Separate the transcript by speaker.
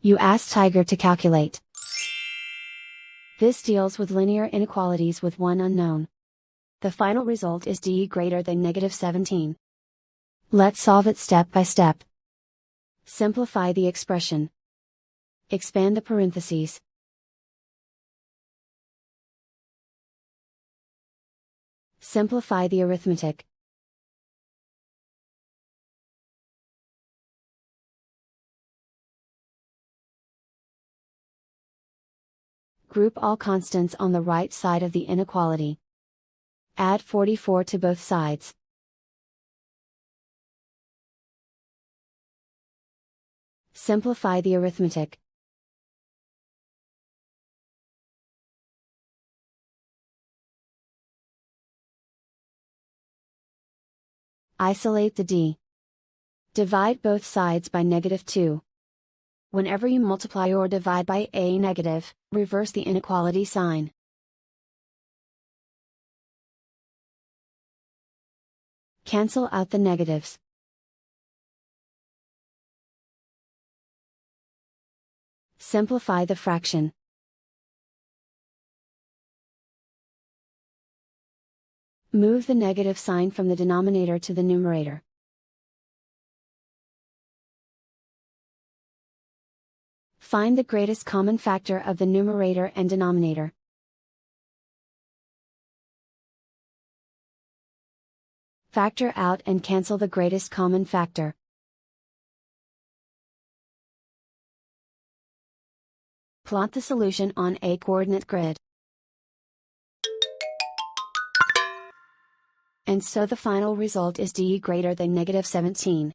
Speaker 1: You ask Tiger to calculate. This deals with linear inequalities with one unknown. The final result is d greater than -17. Let's solve it step by step. Simplify the expression. Expand the parentheses. Simplify the arithmetic. Group all constants on the right side of the inequality. Add 44 to both sides. Simplify the arithmetic. Isolate the d. Divide both sides by -2. Whenever you multiply or divide by a negative, reverse the inequality sign. Cancel out the negatives. Simplify the fraction. Move the negative sign from the denominator to the numerator. Find the greatest common factor of the numerator and denominator. Factor out and cancel the greatest common factor. Plot the solution on a coordinate grid. And so the final result is d greater than -17.